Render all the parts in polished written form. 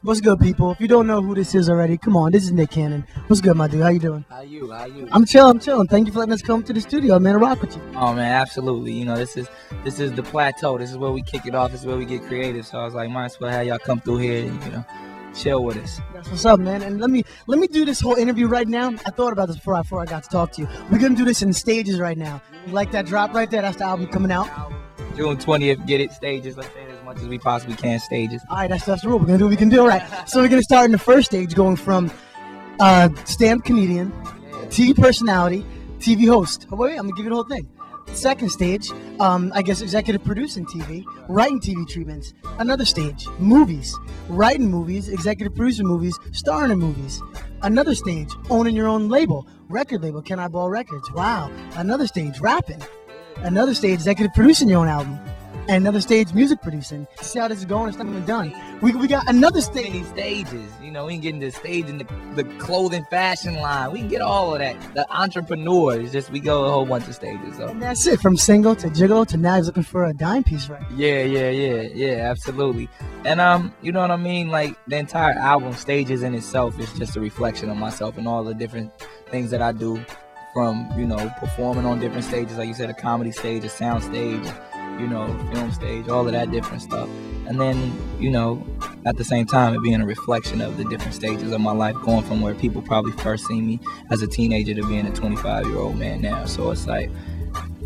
What's good, people? If you don't know who this is already, come on, this is Nick Cannon. What's good, my dude? How you doing? How you? I'm chilling. Thank you for letting us come to the studio, man, to rock with you. Oh man, absolutely. You know, this is the plateau. This is where we kick it off. This is where we get creative. So I was like, might as well have y'all come through here and, chill with us. That's what's up, man. And let me do this whole interview right now. I thought about this before I got to talk to you. We're gonna do this in stages right now. You like that drop right there? That's the album coming out. June 20th, get it, stages. Let's say it as much as we possibly can, stages. All right, that's the rule. We're gonna do what we can do. All right. So we're gonna start in the first stage, going from stand-up comedian, TV personality, TV host. Oh, wait, I'm gonna give you the whole thing. Second stage, I guess executive producing TV, writing TV treatments. Another stage, movies, writing movies, executive producing movies, starring in movies. Another stage, owning your own label, record label, Can I Ball Records. Wow. Another stage, rapping. Another stage, executive producing your own album. And another stage, music producing. See how this is going? It's not even done. We got another stage. Many stages. We can get into stage in the clothing fashion line. We can get all of that. The entrepreneur. It's just we go a whole bunch of stages. So. And that's it. From single to jiggle to now he's looking for a dime piece, right? Yeah, absolutely. And you know what I mean? Like the entire album stages in itself is just a reflection of myself and all the different things that I do. From performing on different stages, like you said, a comedy stage, a sound stage, film stage, all of that different stuff. And then, at the same time, it being a reflection of the different stages of my life, going from where people probably first seen me as a teenager to being a 25-year-old man now. So it's like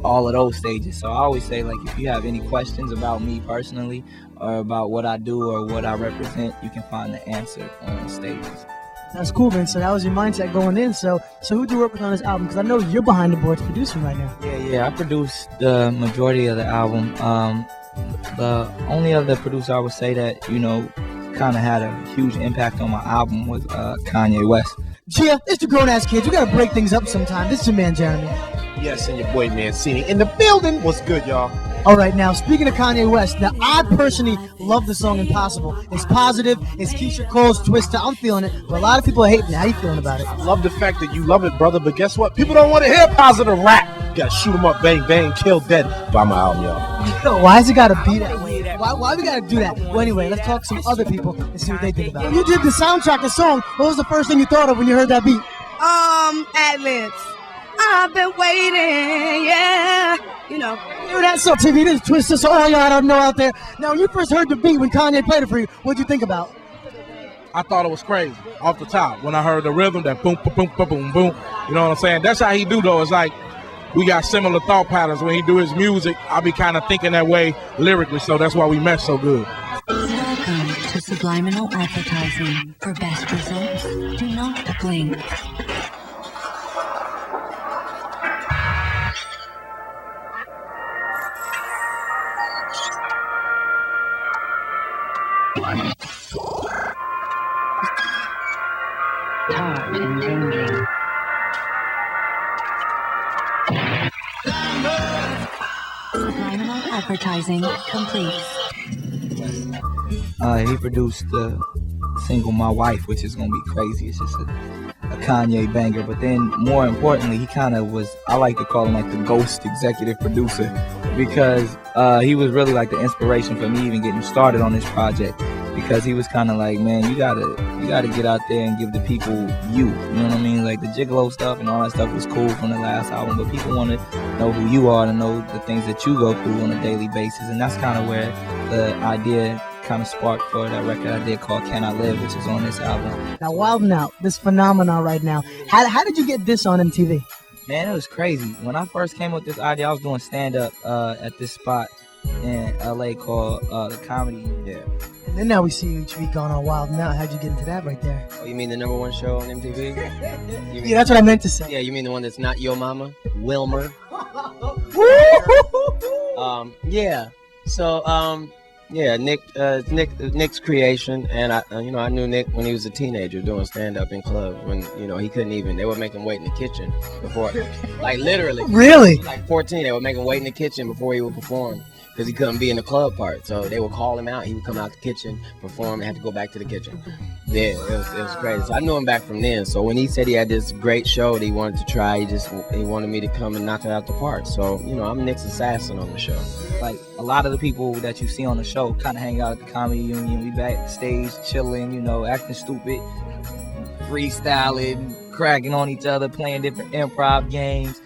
all of those stages. So I always say, like, if you have any questions about me personally or about what I do or what I represent, you can find the answer on stages. That's cool, man. So that was your mindset going in. So who do you work with on this album? Because I know you're behind the boards producing right now. Yeah. I produced the majority of the album. The only other producer I would say that, kind of had a huge impact on my album was Kanye West. Gia, it's the grown-ass kids. We got to break things up sometime. This is your man, Jeremy. Yes, and your boy Mancini in the building. What's good, y'all? All right, now, speaking of Kanye West, now, I personally love the song Impossible. It's positive. It's Keisha Cole's Twister. I'm feeling it, but a lot of people are hating it. How you feeling about it? I love the fact that you love it, brother, but guess what? People don't want to hear positive rap. You got to shoot 'em up, bang, bang, kill dead. Buy my album, y'all. Why has it got to be that way? Why we got to do that? Well, anyway, let's talk to some other people and see what they think about it. When you did the soundtrack of the song, what was the first thing you thought of when you heard that beat? Ad-libs. I've been waiting, yeah. Hear that song, TV, this Twister, so all y'all don't know out there. Now, when you first heard the beat, when Kanye played it for you, what'd you think about? I thought it was crazy off the top. When I heard the rhythm, that boom, boom, boom, boom, boom, boom. You know what I'm saying? That's how he do, though. It's like we got similar thought patterns. When he do his music, I be kind of thinking that way lyrically, so that's why we mesh so good. Welcome to Subliminal Advertising. For best results, do not blink. Caught in danger. Subliminal advertising complete. He produced the single My Wife, which is going to be crazy. It's just a Kanye banger. But then more importantly, he kind of was, I like to call him like the ghost executive producer, because he was really like the inspiration for me even getting started on this project, because he was kind of like, man, you gotta get out there and give the people you know what I mean? Like the Gigolo stuff and all that stuff was cool from the last album, but people want to know who you are, to know the things that you go through on a daily basis. And that's kind of where the idea kind of sparked for that record I did called Can I Live, which is on this album. Now, Wild 'N Out, this phenomenon right now, how did you get this on MTV? Man, it was crazy. When I first came with this idea, I was doing stand-up at this spot in LA called the Comedy there. And then now we see you each week on Wild 'N Out. How'd you get into that right there? Oh, you mean the number one show on MTV? Yeah, that's what I meant to say. Yeah, you mean the one that's not Yo Mama? Wilmer? Yeah. So, yeah, Nick's creation, and I knew Nick when he was a teenager doing stand-up in clubs when, he couldn't even, they would make him wait in the kitchen before, like literally. Really? Like 14, they would make him wait in the kitchen before he would perform. because he couldn't be in the club part. So they would call him out. He would come out the kitchen, perform, and had to go back to the kitchen. Yeah, it was crazy. So I knew him back from then. So when he said he had this great show that he wanted to try, he wanted me to come and knock it out the park. So, you know, I'm Nick's assassin on the show. Like a lot of the people that you see on the show kind of hang out at the Comedy Union. We backstage chilling, you know, acting stupid, freestyling, cracking on each other, playing different improv games.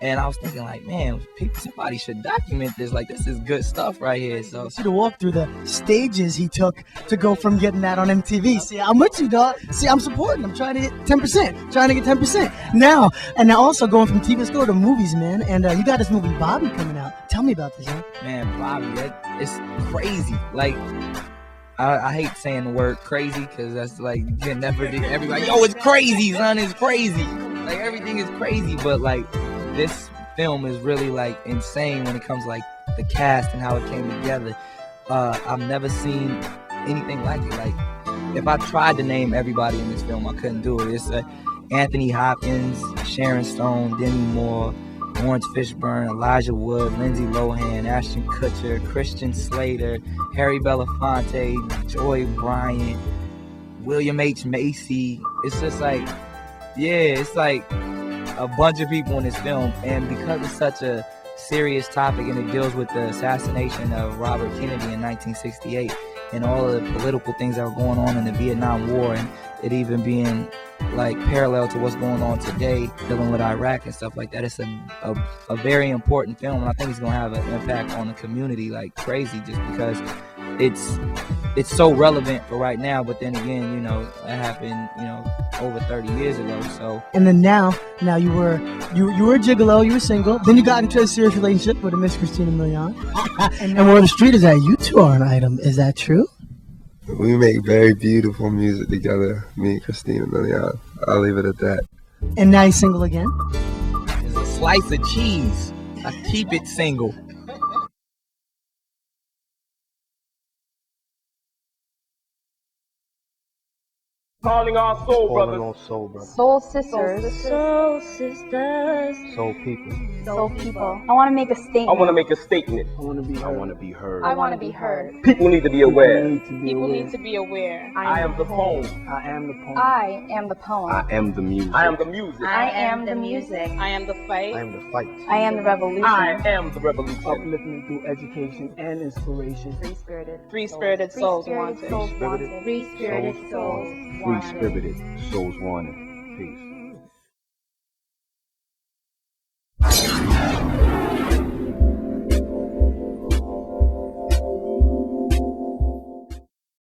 And I was thinking, like, man, somebody should document this. Like, this is good stuff right here. So See to walk through the stages he took to go from getting that on MTV. See, I'm with you, dog. See, I'm supporting. I'm trying to get 10%. Trying to get 10% now. And now also going from TV, let's go to movies, man. And you got this movie Bobby coming out. Tell me about this, man. man, Bobby, it's crazy. Like, I hate saying the word crazy because that's like, you can never do everybody, yo, it's crazy, son, it's crazy. Like, everything is crazy, but like, this film is really like insane when it comes to like the cast and how it came together. I've never seen anything like it. Like, if I tried to name everybody in this film, I couldn't do it. It's Anthony Hopkins, Sharon Stone, Demi Moore, Lawrence Fishburne, Elijah Wood, Lindsay Lohan, Ashton Kutcher, Christian Slater, Harry Belafonte, Joy Bryant, William H. Macy. It's just like, yeah, it's like a bunch of people in this film. And because it's such a serious topic and it deals with the assassination of Robert Kennedy in 1968 and all of the political things that were going on in the Vietnam War, and it even being like parallel to what's going on today, dealing with Iraq and stuff like that. It's a very important film, and I think it's gonna have an impact on the community like crazy, just because it's so relevant for right now. But then again, you know, that happened, you know, over 30 years ago. So, And then now you were a gigolo, you were single, then you got into a serious relationship with a Miss Christina Milian. And where the street is at, you two are an item. Is that true? We make very beautiful music together, me and Christina Milian. I'll leave it at that. And now you're single again? it's a slice of cheese. I keep it single. Calling all soul brothers. Soul brothers. Soul sisters. Soul sisters. Soul people. Soul people. I want to make a statement. I want to make a statement. I want to be heard. I want to be heard. People need to be aware. People need to be aware. I am the poem. I am the poem. I am the poem. I am the music. I am the music. I am the music. I am the fight. I am the fight. I am the revolution. I am the revolution. Upliftment through education and inspiration. Free-spirited. Free-spirited souls wanted. Free-spirited souls wanted. Free-spirited souls Free-spirited souls wanted. Peace.